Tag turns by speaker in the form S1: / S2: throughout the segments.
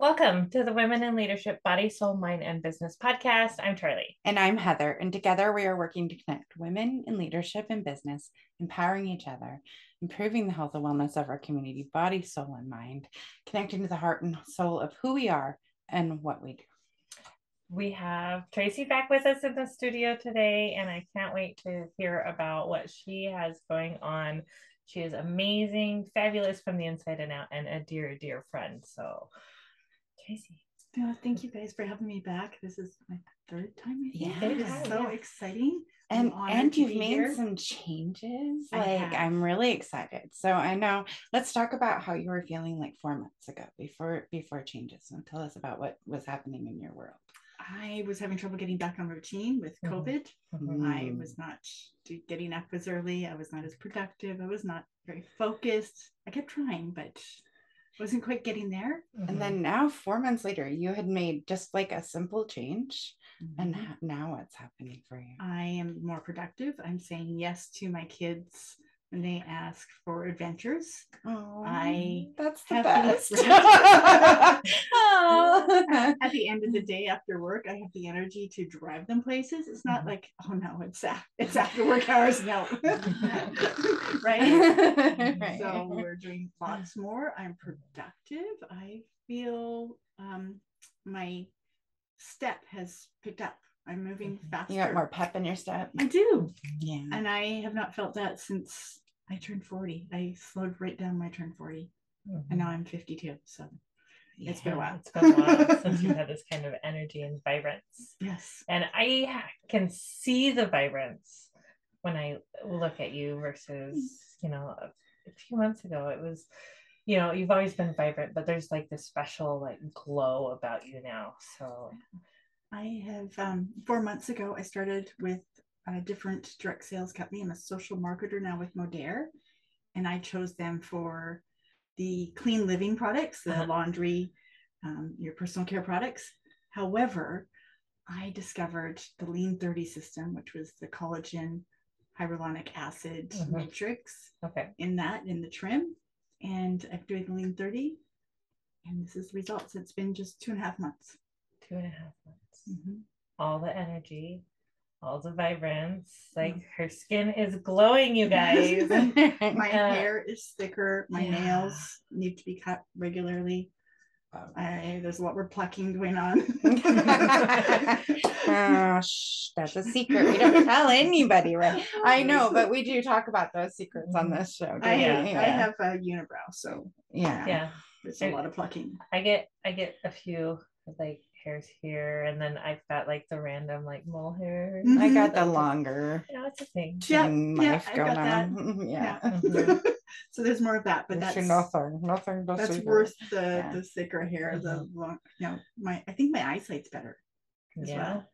S1: Welcome to the Women in Leadership Body, Soul, Mind, and Business podcast. I'm Charlie.
S2: And I'm Heather. And together we are working to connect women in leadership and business, empowering each other, improving the health and wellness of our community, body, soul, and mind, connecting to the heart and soul of who we are and what we do.
S1: We have Tracy back with us in the studio today, and I can't wait to hear about what she has going on. She is amazing, fabulous from the inside and out, and a dear, dear friend. So, Tracy.
S3: Thank you guys for having me back. This is my third time. I think.
S2: Yeah.
S3: It is so exciting.
S2: And you've made some changes. I'm really excited. So I know, let's talk about how you were feeling like 4 months ago before changes, and tell us about what was happening in your world.
S3: I was having trouble getting back on routine with COVID. I was not getting up as early. I was not as productive. I was not very focused. I kept trying, but wasn't quite getting there.
S2: And then now 4 months later, you had made just like a simple change. And now what's happening for you?
S3: I am more productive. I'm saying yes to my kids when they ask for adventures.
S2: That's the best.
S3: At the end of the day after work, I have the energy to drive them places. It's not like, oh no, it's after work hours. No. Right? So we're doing lots more. I'm productive. I feel my step has picked up. I'm moving faster.
S2: You got more pep in your step?
S3: I do.
S2: Yeah.
S3: And I have not felt that since I turned 40. I slowed right down when I turned 40. And now I'm 52. So it's been a while.
S1: It's been a while since you've had this kind of energy and vibrance.
S3: Yes.
S1: And I can see the vibrance when I look at you versus, a few months ago. It was, you've always been vibrant, but there's like this special like glow about you now. So
S3: I have 4 months ago, I started with a different direct sales company. I'm a social marketer now with Modere, and I chose them for the clean living products, the laundry, your personal care products. However, I discovered the Lean 30 system, which was the collagen hyaluronic acid matrix in the trim. And I'm doing the Lean 30, and this is the results. It's been just 2.5 months.
S1: 2.5 months. All the energy, all the vibrance, like her skin is glowing, you guys.
S3: My hair is thicker. My nails need to be cut regularly. There's a lot more plucking going on.
S2: That's a secret. We don't tell anybody, right? I know, but we do talk about those secrets on this show.
S3: I have a unibrow, so
S1: yeah.
S3: There's a lot of plucking.
S1: I get a few like hairs here, and then I've got like the random like mole hair.
S2: I got the longer.
S1: It's a thing.
S3: Yeah, I got that. Yeah. So there's more of that, but that's
S2: nothing.
S3: That's worth the thicker hair. The long, I think my eyesight's better as well.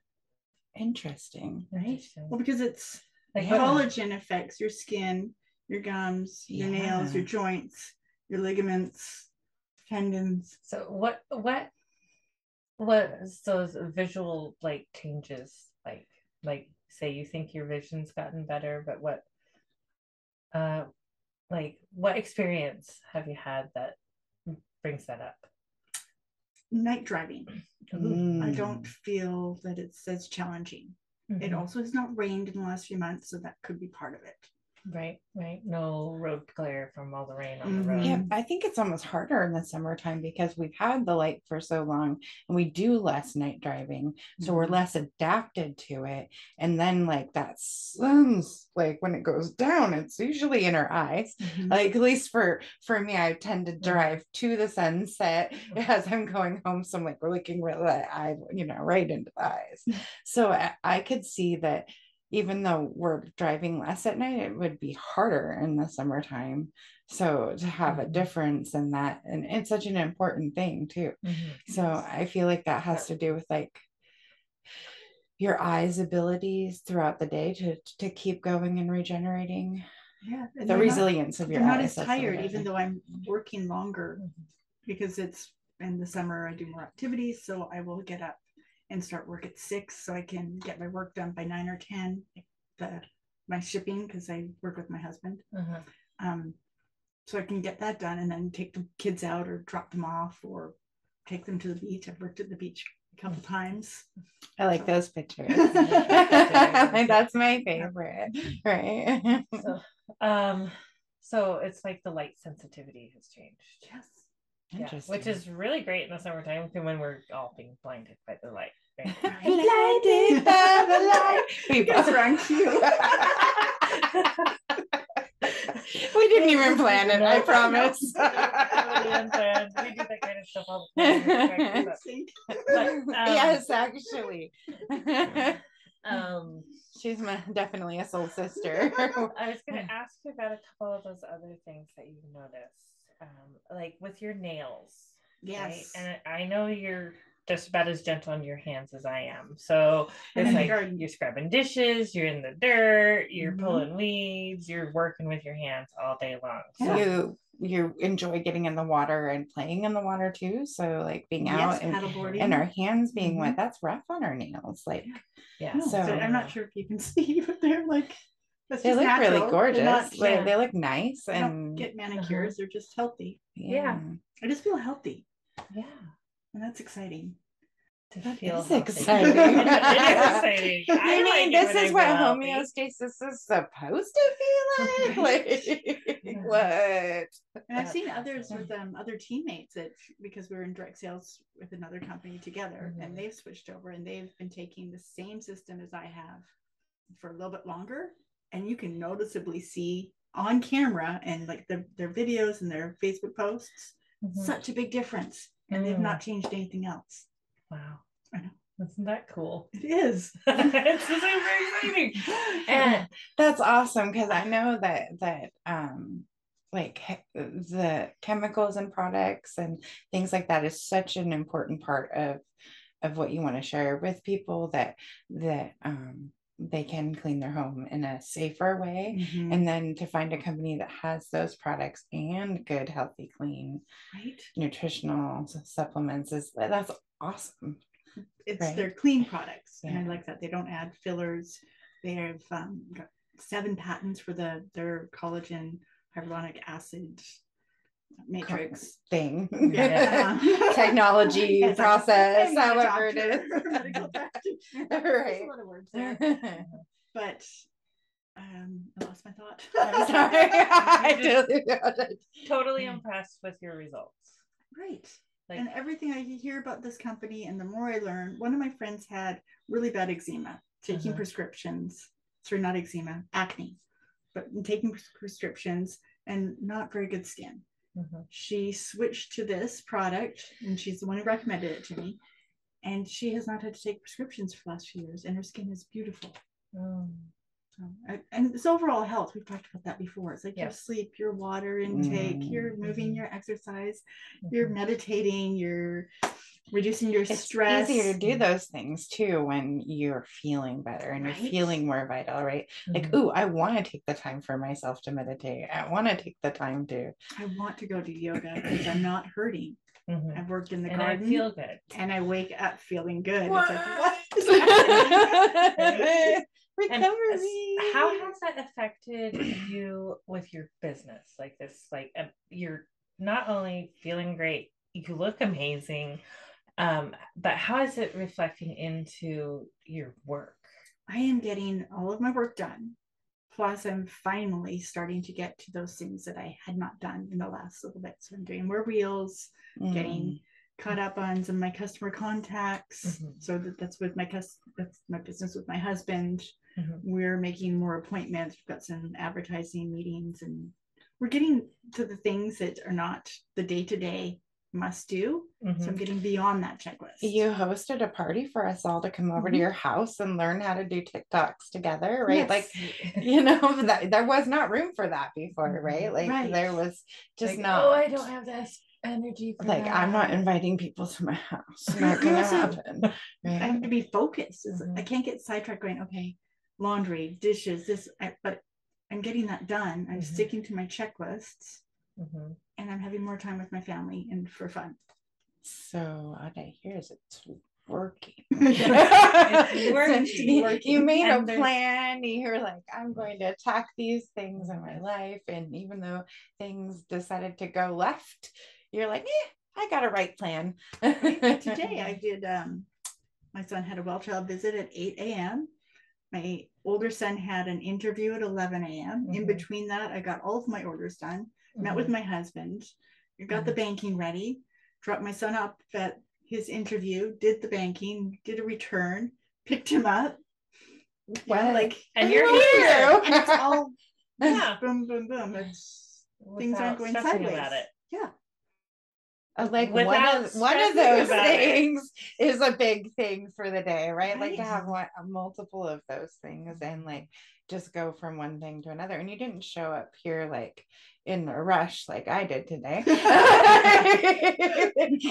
S2: Interesting,
S3: right? Well, because it's like collagen affects your skin, your gums, your nails, your joints, your ligaments, tendons.
S1: So what is those visual like changes like say you think your vision's gotten better, but what experience have you had that brings that up?
S3: Night driving. I don't feel that it's as challenging. It also has not rained in the last few months, so that could be part of it.
S1: Right. No road glare from all the rain on the road.
S2: Yeah, I think it's almost harder in the summertime because we've had the light for so long and we do less night driving. So we're less adapted to it. And then like that sun's like when it goes down, it's usually in our eyes. Like at least for me, I tend to drive to the sunset as I'm going home. So I'm like, we're looking really right into the eyes. So I could see that even though we're driving less at night, it would be harder in the summertime. So to have a difference in that, and it's such an important thing too. So I feel like that has to do with like your eyes' abilities throughout the day to keep going and regenerating.
S3: Yeah, and
S2: the resilience of your eyes.
S3: I'm not as tired, even though I'm working longer, because it's in the summer I do more activities. So I will get up and start work at 6 so I can get my work done by 9 or 10. My shipping, because I work with my husband. So I can get that done and then take the kids out or drop them off or take them to the beach. I've worked at the beach a couple times.
S2: I like those pictures. That's my favorite. Right.
S1: So it's like the light sensitivity has changed.
S3: Yes.
S1: Yeah, which is really great in the summertime when we're all being blinded by the light. Right?
S2: Blinded by the light.
S3: What's wrong with you?
S2: We didn't even plan it, I promise.
S1: We do that kind of stuff all the time.
S2: Yes, actually. She's definitely a soul sister.
S1: I was going to ask you about a couple of those other things that you've noticed, like with your nails.
S3: Yes.
S1: Right? And I know you're just about as gentle on your hands as I am. So it's like you're scrubbing dishes, you're in the dirt, you're pulling weeds, you're working with your hands all day long.
S2: So you enjoy getting in the water and playing in the water too. So like being out and our hands being wet, that's rough on our nails. Like
S3: so I'm not sure if you can see, but they're like
S2: they look natural. Really gorgeous. They look nice
S3: they don't get manicures, they're just healthy.
S1: Yeah.
S3: I just feel healthy.
S1: Yeah.
S3: And that's exciting.
S2: That is exciting. It is exciting. I mean, this is what homeostasis is supposed to feel like. What?
S3: And I've seen others with other teammates that because we were in direct sales with another company together, and they've switched over and they've been taking the same system as I have for a little bit longer, and you can noticeably see on camera and like their videos and their Facebook posts such a big difference, and they've not changed anything else.
S1: Wow.
S3: I know.
S1: Isn't that cool?
S3: It is.
S1: It's super exciting.
S2: And that's awesome because I know that like the chemicals and products and things like that is such an important part of what you want to share with people that they can clean their home in a safer way. And then to find a company that has those products and good, healthy, clean, nutritional supplements that's awesome.
S3: It's their clean products. And I like that. They don't add fillers. They have got 7 patents for their collagen hyaluronic acid matrix
S2: thing. Technology process, however it is.
S3: There's a lot of words there. But I lost my thought.
S2: I'm sorry.
S1: Totally impressed with your results.
S3: Right. And everything I hear about this company, and the more I learn, one of my friends had really bad eczema, taking prescriptions. Sorry, not eczema, acne, but taking prescriptions and not very good skin. She switched to this product, and she's the one who recommended it to me. And she has not had to take prescriptions for the last few years, and her skin is beautiful. And it's overall health. We've talked about that before. It's like your sleep, your water intake, you're moving, your exercise, you're meditating, you're reducing your stress.
S2: It's easier to do those things too when you're feeling better and you're feeling more vital, right? Like, I want to take the time for myself to meditate. I want to take the time to.
S3: I want to go do yoga because I'm not hurting. I've worked in the garden.
S1: I feel good.
S3: And I wake up feeling good.
S2: What?
S3: It's like, what is happening?
S2: Recovery.
S1: How has that affected you with your business? Like this, like you're not only feeling great, you look amazing, but how is it reflecting into your work?
S3: I am getting all of my work done. Plus, I'm finally starting to get to those things that I had not done in the last little bit. So I'm doing more reels, getting caught up on some of my customer contacts. So that's with that's my business with my husband. We're making more appointments. We've got some advertising meetings, and we're getting to the things that are not the day-to-day must do. So I'm getting beyond that checklist.
S2: You hosted a party for us all to come over to your house and learn how to do TikToks together, right? Like, that there was not room for that before, right? Like there was just like, not.
S1: Oh, I don't have this energy for that.
S2: I'm not inviting people to my house. Not gonna happen. Right?
S3: I have to be focused. I can't get sidetracked going, okay, laundry, dishes, but I'm getting that done. I'm sticking to my checklists. And I'm having more time with my family and for fun.
S2: So what I hear is it's working.
S3: It's working.
S2: You made a plan. You're like, I'm going to attack these things in my life. And even though things decided to go left, you're like, I got a right plan.
S3: Today I did, my son had a well-child visit at 8 a.m. My older son had an interview at 11 a.m. In between that, I got all of my orders done, met with my husband, got the banking ready, dropped my son up at his interview, did the banking, did a return, picked him up.
S2: Well,
S3: like,
S1: and you're here.
S3: And it's all
S1: Yeah.
S3: boom, boom, boom. Things aren't going sideways. About it. Yeah.
S2: Like one of those things is a big thing for the day, right? Like to have multiple of those things and like just go from one thing to another. And you didn't show up here like in a rush like I did today.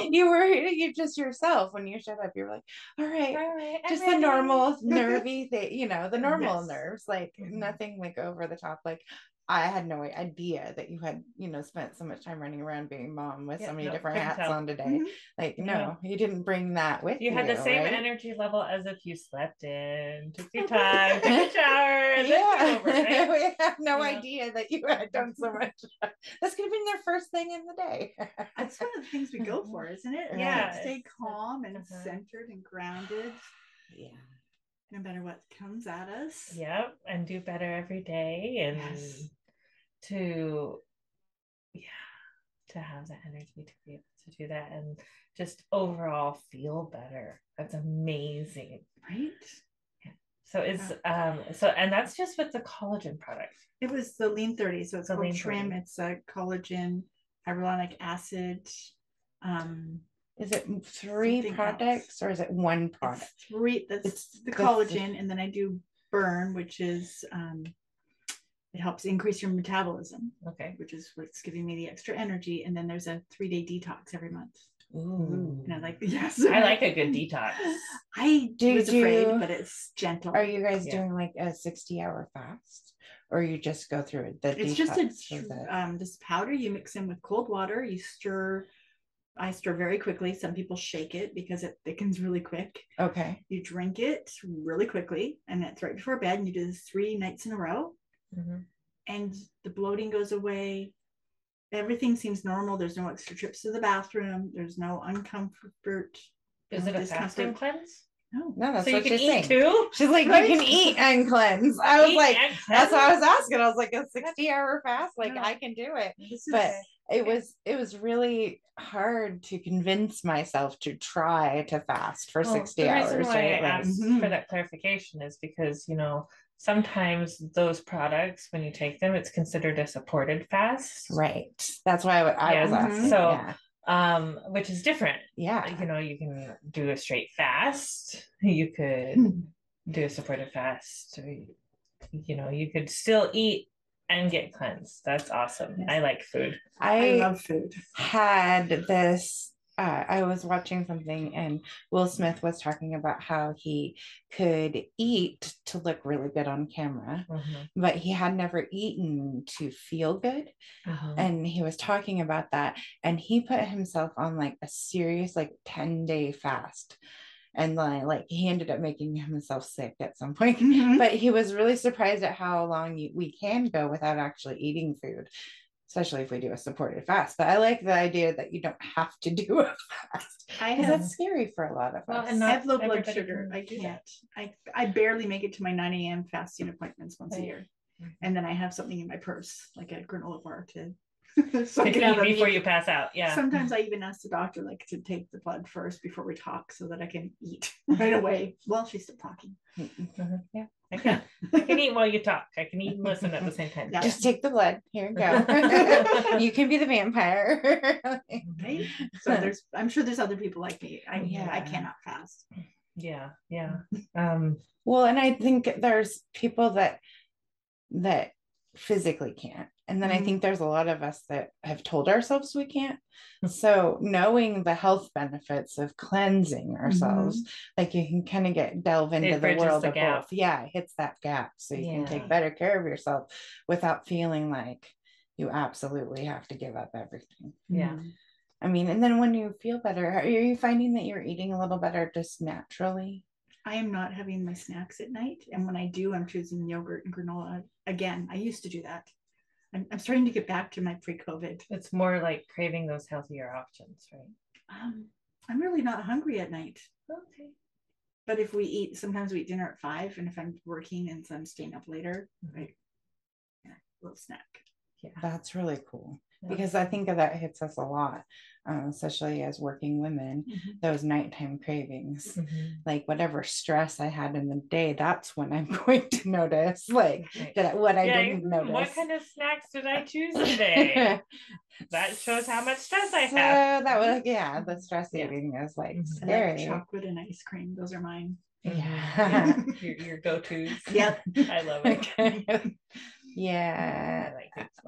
S2: You just yourself when you showed up. You were like, all right, just the normal nervy thing, the normal nerves, like nothing like over the top. Like I had no idea that you had, spent so much time running around being mom with so many different hats on today. Like, no, you didn't bring that with you.
S1: You had the same energy level as if you slept in, took your time, took a shower, and then came over. Right?
S2: We have no idea that you had done so much. That's going to be their first thing in the day.
S3: That's one of the things we go for, isn't it?
S1: Yeah.
S3: Stay calm and centered and grounded.
S2: Yeah.
S3: No matter what comes at us.
S1: Yep. And do better every day. And to have the energy to be able to do that and just overall feel better. That's amazing.
S3: Right?
S1: Yeah. So it's and that's just with the collagen product.
S3: It was the lean 30, so it's called trim. It's a collagen, hyaluronic acid.
S2: Is it 3 products or is it 1 product?
S3: It's 3. It's the collagen, and then I do burn, which is it helps increase your metabolism.
S1: Okay.
S3: Which is what's giving me the extra energy. And then there's a 3-day detox every month.
S2: Ooh.
S3: And I like
S1: I like a good detox.
S3: I was afraid, but it's gentle.
S2: Are you guys doing like a 60-hour fast? Or you just go through it?
S3: It's just this powder you mix in with cold water. You stir. I stir very quickly. Some people shake it because it thickens really quick.
S2: Okay.
S3: You drink it really quickly, and it's right before bed. And you do this 3 nights in a row, and the bloating goes away. Everything seems normal. There's no extra trips to the bathroom. There's no uncomfort.
S1: Is it a fasting cleanse?
S3: No,
S2: that's
S1: so
S2: what
S1: you can
S2: she's
S1: eat
S2: saying.
S1: too.
S2: She's like, you can eat and cleanse. I was like, that's what I was asking. I was like, a 60-hour fast, like I can do it. But it was really hard to convince myself to try to fast for 60 hours.
S1: The reason why I asked for that clarification is because sometimes those products, when you take them, it's considered a supported fast.
S2: Right. That's why I was asking.
S1: So, which is different.
S2: Yeah.
S1: You can do a straight fast. You could do a supported fast. You could still eat and get cleansed. That's awesome. Yes. I like food.
S3: I love food.
S2: Had this I was watching something and Will Smith was talking about how he could eat to look really good on camera, but he had never eaten to feel good. And he was talking about that, and he put himself on like a serious 10-day fast. And like he ended up making himself sick at some point, but he was really surprised at how long we can go without actually eating food, especially if we do a supported fast. But I like the idea that you don't have to do a fast, because that's scary for a lot of us.
S3: And I have low blood sugar. I can't. I barely make it to my 9 a.m. fasting appointments once a year, and then I have something in my purse, like a granola bar to
S1: so I can eat before you pass out. Yeah.
S3: Sometimes I even ask the doctor to take the blood first before we talk, so that I can eat right away while she's still talking.
S1: Yeah, I can eat while you talk. I can eat and listen at the same time.
S2: Yeah. Just take the blood. Here you go. You can be the vampire.
S3: Right? So I'm sure there's other people like me. I cannot fast.
S1: Yeah.
S2: Well, and I think there's people that physically can't. And then I think there's a lot of us that have told ourselves we can't. So knowing the health benefits of cleansing ourselves, like you can kind of delve into the world of both. Yeah, it hits that gap. So you can take better care of yourself without feeling like you absolutely have to give up everything.
S1: Yeah.
S2: I mean, and then when you feel better, are you finding that you're eating a little better just naturally?
S3: I am not having my snacks at night. And when I do, I'm choosing yogurt and granola. Again, I used to do that. I'm starting to get back to my pre-COVID.
S1: It's more like craving those healthier options, right?
S3: I'm really not hungry at night.
S1: Okay.
S3: But if sometimes we eat dinner at 5, and if I'm working and so I'm staying up later, right, a little snack.
S2: Yeah, that's really cool. Because I think that hits us a lot, especially as working women, those nighttime cravings, like whatever stress I had in the day, that's when I'm going to notice, like what I didn't notice.
S1: What kind of snacks did I choose today? That shows how much stress I have.
S2: That was, the stress eating is like scary.
S3: Like chocolate and ice cream, those are mine.
S2: Yeah.
S1: Your go-tos.
S3: Yep.
S1: I love it.
S2: Okay. Yeah,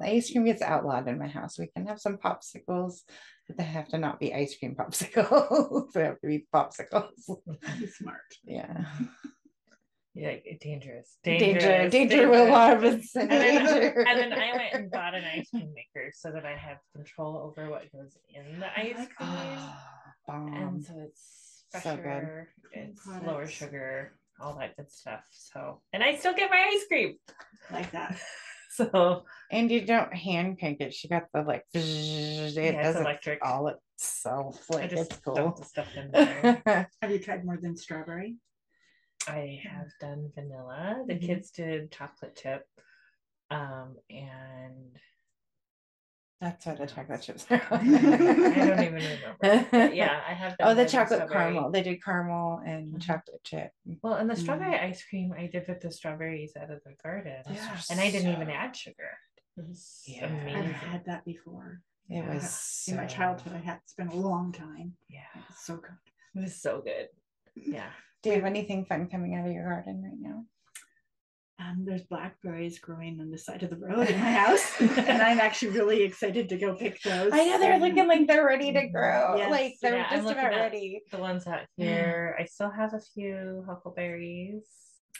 S2: ice cream gets outlawed in my house. We can have some popsicles, but they have to not be ice cream popsicles. They have to be popsicles.
S3: Be smart.
S2: Yeah.
S1: Yeah, dangerous.
S2: Danger, Will Robinson.
S1: And then I went and bought an ice cream maker so that I have control over what goes in the ice cream. And so it's fresher, it's lower sugar, all that good stuff. So, and I still get my ice cream
S3: like that.
S1: So,
S2: and you don't hand crank it. She got the like, it does
S1: electric
S2: all itself. Like, it's cool.
S1: The stuff in there.
S3: Have you tried more than strawberry?
S1: I have done vanilla. The kids did chocolate chip, and
S2: that's what the chocolate chips are.
S1: I don't even remember. But yeah, I have done.
S2: Oh, the chocolate caramel. They did caramel and chocolate chip.
S1: Well, and the strawberry ice cream, I did with the strawberries out of the garden, and I didn't even add sugar. It was amazing.
S3: I've had that before.
S2: It was
S3: in my childhood. I had to spend a long time.
S1: Yeah,
S3: it was so good.
S1: It was so good. Yeah.
S2: Do you have anything fun coming out of your garden right now?
S3: There's blackberries growing on the side of the road in my house, and I'm actually really excited to go pick those.
S2: I know they're looking like they're ready to grow.
S3: Yes.
S2: Like they're just about ready.
S1: The ones out here, I still have a few huckleberries.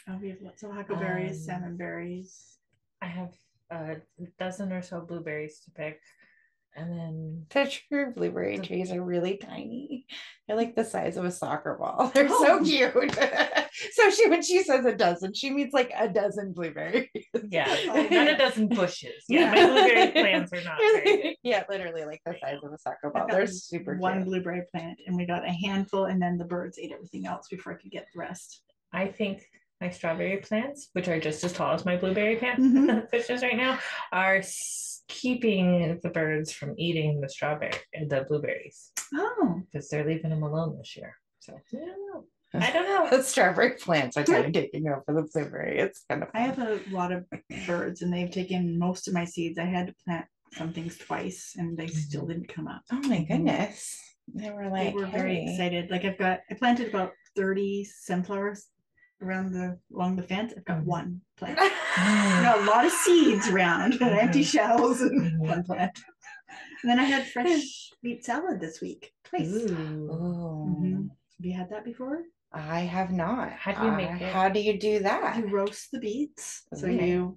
S3: Oh, we have lots of huckleberries, salmon berries.
S1: I have a dozen or so blueberries to pick. And then
S2: the true blueberry trees are really tiny. They're like the size of a soccer ball. They're so cute. So when she says a dozen, she means like a dozen blueberries.
S1: Yeah, not a dozen bushes. Yeah, my blueberry plants are not very big.
S2: Yeah, literally like the size of a soccer ball. They're super cute.
S3: One blueberry plant, and we got a handful, and then the birds ate everything else before I could get the rest.
S1: I think my strawberry plants, which are just as tall as my blueberry bushes right now, are keeping the birds from eating the blueberries.
S3: Oh,
S1: because they're leaving them alone this year. So I don't know.
S2: The strawberry plants are kind of taking over the blueberry. It's kind of fun.
S3: I have a lot of birds, and they've taken most of my seeds. I had to plant some things twice, and they still didn't come up.
S2: Oh my goodness! They were
S3: very excited. Like I planted about 30 sunflowers along the fence. I've got one plant. A lot of seeds around and empty shells and one plant. And then I had fresh beet salad this week. Twice. Have you had that before?
S2: I have not.
S1: How do you make it?
S2: How do you do that?
S3: You roast the beets. So you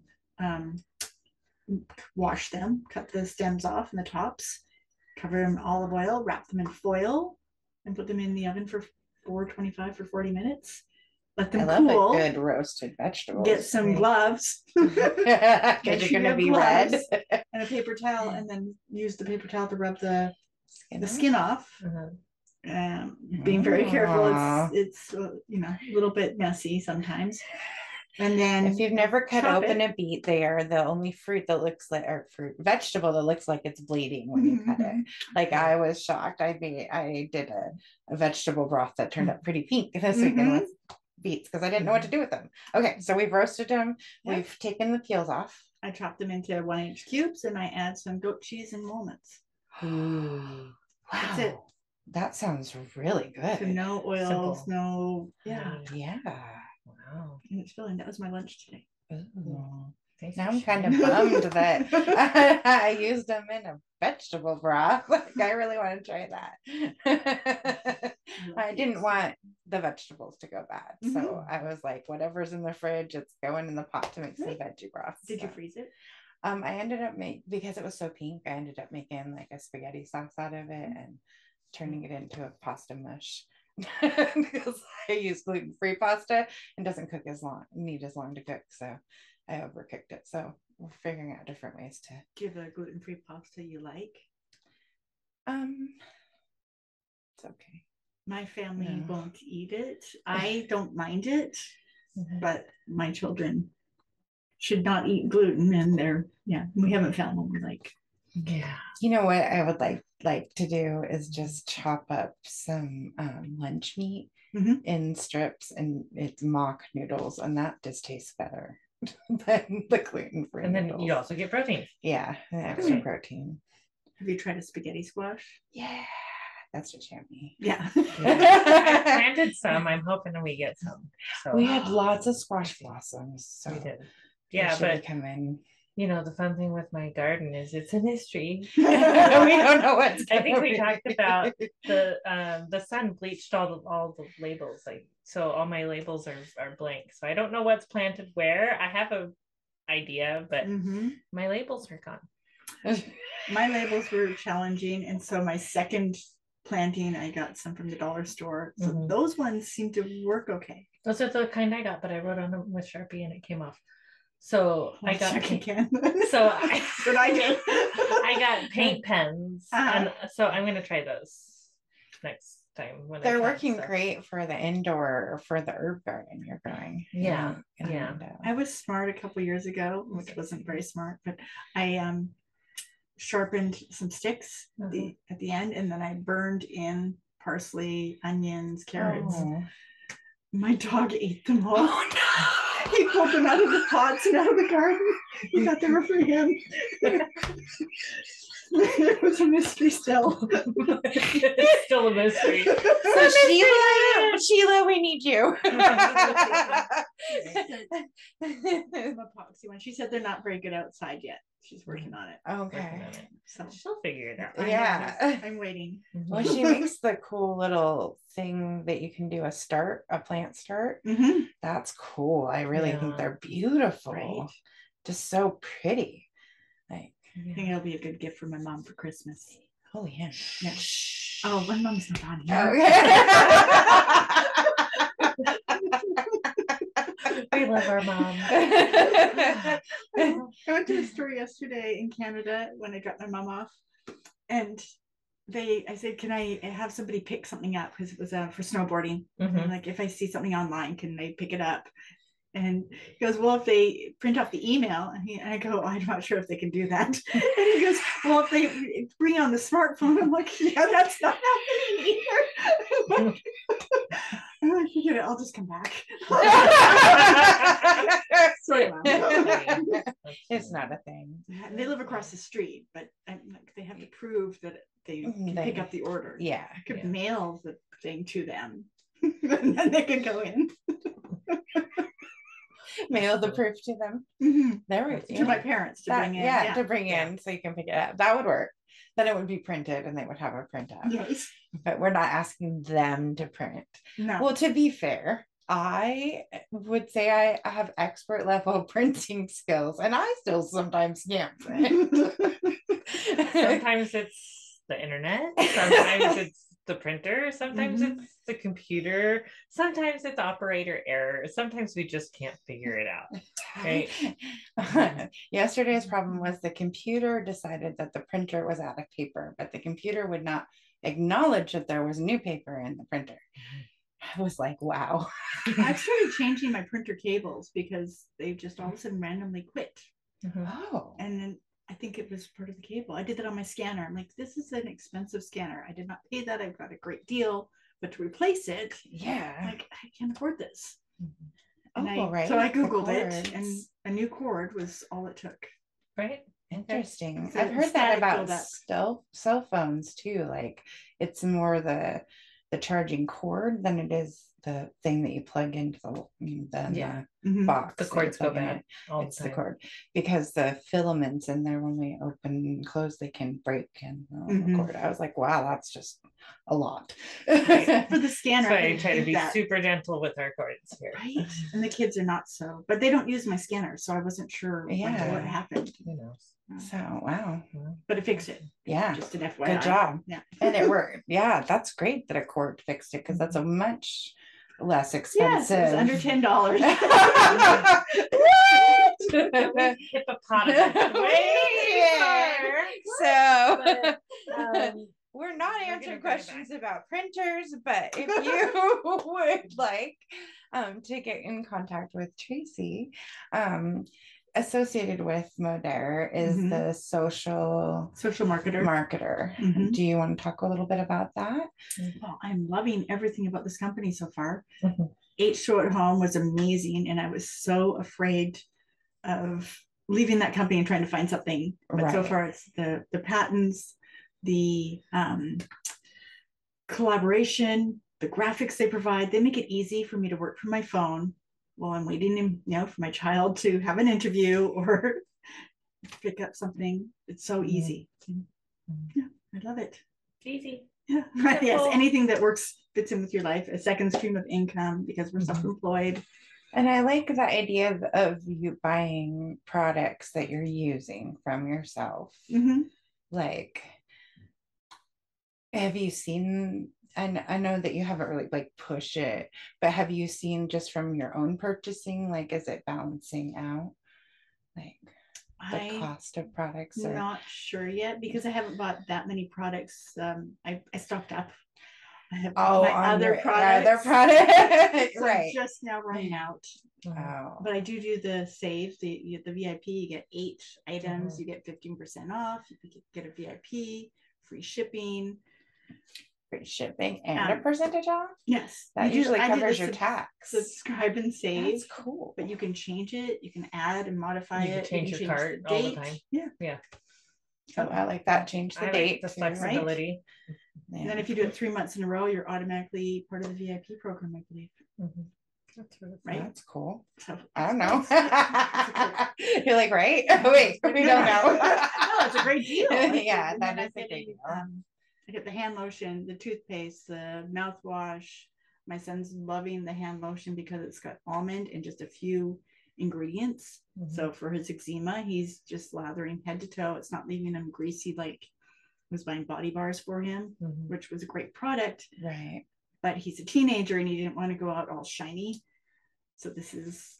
S3: wash them, cut the stems off and the tops, cover them in olive oil, wrap them in foil, and put them in the oven for 425 for 40 minutes. Let them cool.
S2: A good roasted vegetable.
S3: Get some gloves.
S2: Because you're going to be red.
S3: And a paper towel, and then use the paper towel to rub the skin off. Being very careful. It's a little bit messy sometimes. And then
S2: if you've never cut open a beet, they are the only vegetable that looks like it's bleeding when you cut it. Like I was shocked. I did a vegetable broth that turned out pretty pink this weekend with beets because I didn't know what to do with them. Okay, so we've roasted them. Yep. We've taken the peels off.
S3: I chopped them into 1-inch cubes, and I add some goat cheese and walnuts.
S2: Ooh, wow.
S3: That's it.
S2: That sounds really good.
S3: So no oils, no.
S2: Yeah.
S3: Wow. And it's filling. That was my lunch today.
S2: Ooh. Now I'm kind of bummed that I used them in a vegetable broth. Like I really want to try that. I didn't want the vegetables to go bad. So I was like, whatever's in the fridge, it's going in the pot to make some veggie broth.
S3: Did you freeze it?
S2: I ended up because it was so pink, I ended up making like a spaghetti sauce out of it and turning it into a pasta mush. because I use gluten-free pasta and doesn't cook need as long to cook. So I overcooked it. So we're figuring out different ways to.
S3: Do you have a gluten-free pasta you like?
S2: It's okay.
S3: My family won't eat it. I don't mind it, but my children should not eat gluten, and we haven't found one we like.
S1: Yeah.
S2: You know what I would like to do is just chop up some lunch meat in strips, and it's mock noodles, and that just tastes better than the gluten-free.
S1: And then
S2: noodles.
S1: you also get protein.
S2: Yeah, extra protein.
S3: Have you tried a spaghetti squash?
S2: Yeah, that's just yummy.
S3: Yeah.
S1: I planted some. I'm hoping we get some. So
S2: we had lots of squash blossoms. So
S1: we did. Yeah, but
S2: come in.
S1: You know, the fun thing with my garden is it's a mystery.
S2: We don't know what.
S1: I think we talked about the sun bleached all the labels, so all my labels are blank. So I don't know what's planted where. I have a idea, but my labels are gone.
S3: My labels were challenging, and so my second planting, I got some from the dollar store. So those ones seem to work okay.
S1: Those are the kind I got, but I wrote on them with Sharpie and it came off. So I got
S3: so what I did.
S1: I got paint pens, and so I'm gonna try those next time when
S2: they're working great for the indoor, for the herb garden you're growing.
S1: Yeah.
S3: I was smart a couple years ago, which wasn't very smart, but I sharpened some sticks at the end, and then I burned in parsley, onions, carrots. My dog ate them all. Oh, no. He pulled them out of the pots and out of the garden. He thought they were for him. It was a mystery still.
S1: It's still a mystery.
S2: So Sheila, we need you.
S3: An epoxy one. She said they're not very good outside yet. She's working on it.
S2: Okay.
S3: So
S1: she'll figure it out.
S2: Yeah.
S3: I'm waiting.
S2: Well, she makes the cool little thing that you can do a plant start. That's cool. I really think they're beautiful. Right? Just so pretty. I
S3: think it'll be a good gift for my mom for Christmas.
S2: Oh yeah.
S3: Oh, my mom's not on here.
S1: We love our mom.
S3: I went to a store yesterday in Canada when I dropped my mom off, and I said, can I have somebody pick something up, because it was for snowboarding. And like, if I see something online, can they pick it up? And he goes, well, if they print off the email, and I go, I'm not sure if they can do that. And he goes, well, if they bring on the smartphone, I'm like, yeah, that's not happening either. I'm like, forget it, I'll just come back. Sorry, Mom.
S2: It's not a thing.
S3: They live across the street, but they have to prove that they can pick up the order.
S2: Yeah.
S3: I could mail the thing to them, and then they could go in.
S2: Mail the proof to them.
S3: To my parents to bring in.
S2: To bring in so you can pick it up. That would work. Then it would be printed and they would have a printout.
S3: Yes.
S2: But we're not asking them to print.
S3: No.
S2: Well, to be fair, I would say I have expert level printing skills, and I still sometimes can't print.
S1: Sometimes it's the internet. Sometimes it's the printer. Sometimes it's the computer. Sometimes it's operator error. Sometimes we just can't figure it out. Right?
S2: Yesterday's problem was the computer decided that the printer was out of paper, but the computer would not acknowledge that there was new paper in the printer. I was like, wow.
S3: I've started changing my printer cables because they just all of a sudden randomly quit.
S2: Oh.
S3: And then I think it was part of the cable. I did that on my scanner. I'm like, this is an expensive scanner. I did not pay that. I've got a great deal, but to replace it, like, I can't afford this.
S2: Right.
S3: So I Googled it, and a new cord was all it took.
S1: Right.
S2: Interesting. So I've heard that about cell phones too. Like, it's more the charging cord than it is the thing that you plug into the box.
S1: The cords go bad all the time.
S2: The cord, because the filaments in there, when we open and close, they can break. And the cord, I was like, wow, that's just a lot.
S3: Right. For the scanner,
S1: so I try to be super gentle with our cords here.
S3: Right. And the kids are not so, but they don't use my scanner, so I wasn't sure what happened.
S1: Who knows?
S2: So wow.
S3: But it fixed it.
S2: Yeah.
S3: Just an FYI.
S2: Good job.
S3: Yeah.
S2: And it worked. Yeah, that's great that a cord fixed it, because that's a much less expensive.
S3: Yes, it was under $10.
S1: What? Hippopotamus.
S2: So we're not answering questions about printers, but if you would like to get in contact with Tracy, associated with Modere is the social marketer. Do you want to talk a little bit about that?
S3: Well, I'm loving everything about this company so far. 8 Show at Home was amazing, and I was so afraid of leaving that company and trying to find something. But so far, it's the patents, the collaboration, the graphics they provide. They make it easy for me to work from my phone while I'm waiting, for my child to have an interview or pick up something. It's so easy. Yeah, I love it.
S1: Easy.
S3: Yeah, right. Yes, anything that fits in with your life, a second stream of income, because we're self-employed.
S2: And I like the idea of you buying products that you're using from yourself. Like, have you seen, and I know that you haven't really push it, but have you seen just from your own purchasing, is it balancing out the cost of products?
S3: I'm not sure yet, because I haven't bought that many products. I stocked up. I have my other products. So right. Just now running out. But I do the save, the VIP. You get 8 items. You get 15% off. You get a VIP, free shipping.
S2: And a percentage off.
S3: Yes,
S2: that usually covers your tax.
S3: Subscribe and save.
S2: That's cool.
S3: But you can change it. You can add and modify it.
S1: You can change your cart all the time.
S3: Yeah.
S2: So I like that. Change the date.
S1: The flexibility.
S3: Right? Yeah. And then if you do it 3 months in a row, you're automatically part of the VIP program, I believe.
S2: That's really right. That's cool.
S3: So,
S2: I don't know. You're like, right? Wait, we don't know.
S3: No, it's a great deal.
S2: Yeah, that is a great deal.
S3: I get the hand lotion, the toothpaste, the mouthwash. My son's loving the hand lotion because it's got almond and just a few ingredients. So for his eczema, he's just lathering head to toe. It's not leaving him greasy like I was buying body bars for him, which was a great product.
S2: Right.
S3: But he's a teenager and he didn't want to go out all shiny. So this is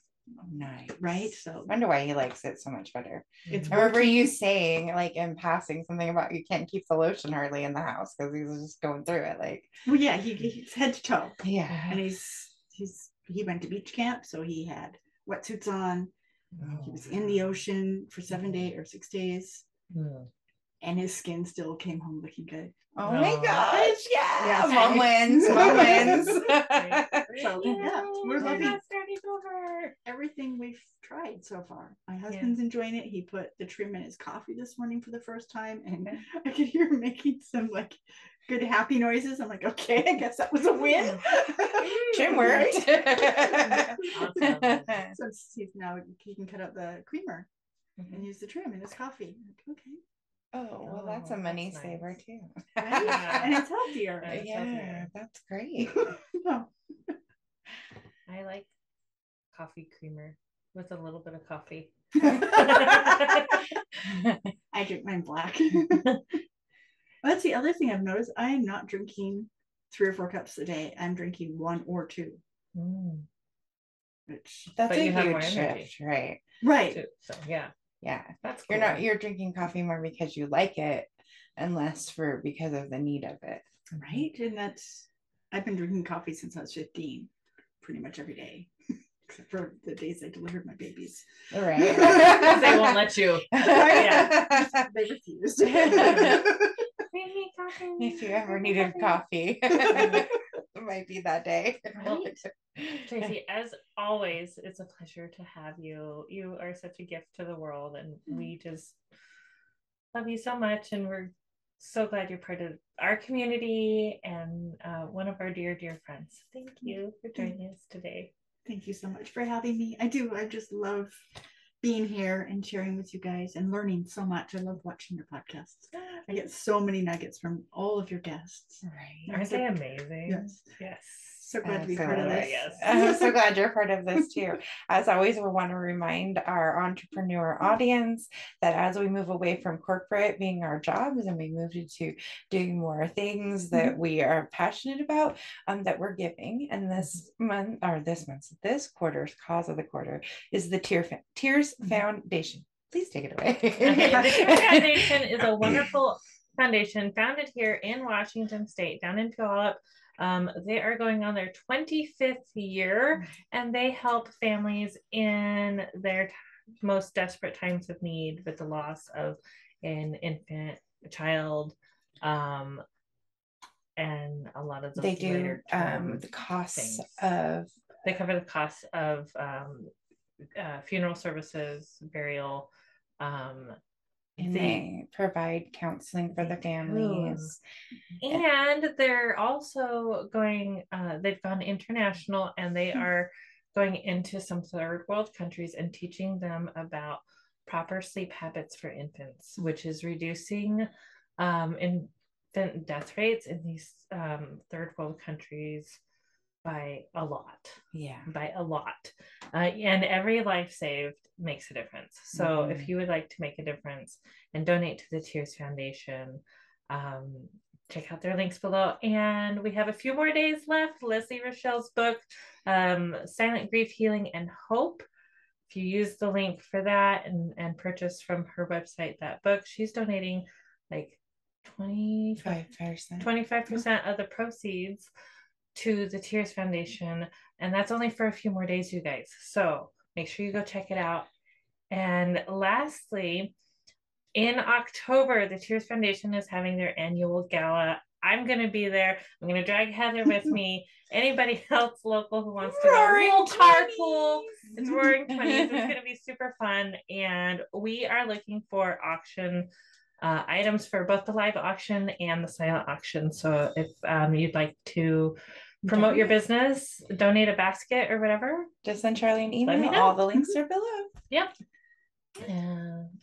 S2: nice.
S3: Right. So
S2: I wonder why he likes it so much better.
S3: I
S2: remember you saying in passing something about you can't keep the lotion hardly in the house because he's just going through it.
S3: Well, yeah, he's head to toe.
S2: Yeah.
S3: And he went to beach camp, so he had wetsuits on. He was in the ocean for 7 days or 6 days. And his skin still came home looking good.
S2: Oh my gosh. Yeah. Mom wins.
S3: So we're loving everything we've tried so far. My husband's enjoying it. He put the trim in his coffee this morning for the first time, and I could hear him making some good happy noises. I'm like, okay, I guess that was a win.
S2: Trim worked.
S3: Since he can cut out the creamer and use the trim in his coffee. Like, okay.
S2: Oh, well, that's a money saver too.
S3: Right? And it's healthier.
S2: That's great.
S3: No.
S1: I like coffee creamer with a little bit of coffee.
S3: I drink mine black. That's the other thing I've noticed. I am not drinking 3 or 4 cups a day. I'm drinking 1 or 2.
S2: That's a huge shift, right?
S3: Right.
S1: Too, so yeah.
S2: Yeah,
S1: that's cool.
S2: You're drinking coffee more because you like it and less because of the need of it.
S3: Right. And I've been drinking coffee since I was 15, pretty much every day, except for the days I delivered my babies.
S2: All right.
S1: They won't let you.
S3: Yeah. They refused.
S2: If you ever needed coffee, it might be that day.
S1: Right. Tracy, as always, it's a pleasure to have you. You are such a gift to the world, and we just love you so much. And we're so glad you're part of our community and one of our dear, dear friends. Thank you for joining us today.
S3: Thank you so much for having me. I do. I just love being here and sharing with you guys and learning so much. I love watching your podcasts. I get so many nuggets from all of your guests.
S1: Right. Aren't they amazing?
S3: Yes.
S1: Yes.
S3: So glad to be part of this.
S1: Yes.
S2: I'm so glad you're part of this too. As always, we want to remind our entrepreneur audience that as we move away from corporate being our jobs and we move into doing more things that we are passionate about, that we're giving. And this quarter's cause of the quarter is the Tears Foundation. Please take it away.
S1: Okay. The Tears Foundation is a wonderful foundation founded here in Washington State, down in Puyallup. They are going on their 25th year, and they help families in their most desperate times of need with the loss of an infant, a child, and a lot of the
S2: they do the costs of.
S1: They cover the costs of funeral services, burial.
S2: And they provide counseling for the families.
S1: And they're also going, they've gone international, and they are going into some third world countries and teaching them about proper sleep habits for infants, which is reducing infant death rates in these third world countries by a lot. And every life saved makes a difference. So if you would like to make a difference and donate to the Tears Foundation, check out their links below. And we have a few more days left. Leslie Rochelle's book, Silent Grief, Healing, and Hope. If you use the link for that and purchase from her website that book, she's donating like 25% of the proceeds to the Tears Foundation, and that's only for a few more days, you guys. So make sure you go check it out. And lastly, in October, the Tears Foundation is having their annual gala. I'm going to be there. I'm going to drag Heather with me. Anybody else local who wants to go, real carpool. It's Roaring 20s. It's going to be super fun. And we are looking for auction items for both the live auction and the silent auction. So if you'd like to promote your business, donate a basket or whatever,
S2: just send Charlie an email. All the links are below.
S1: Yep.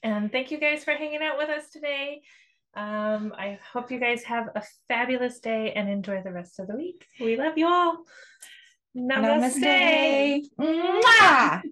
S1: And thank you guys for hanging out with us today. I hope you guys have a fabulous day and enjoy the rest of the week. We love you all. Namaste.
S2: Namaste. Mwah!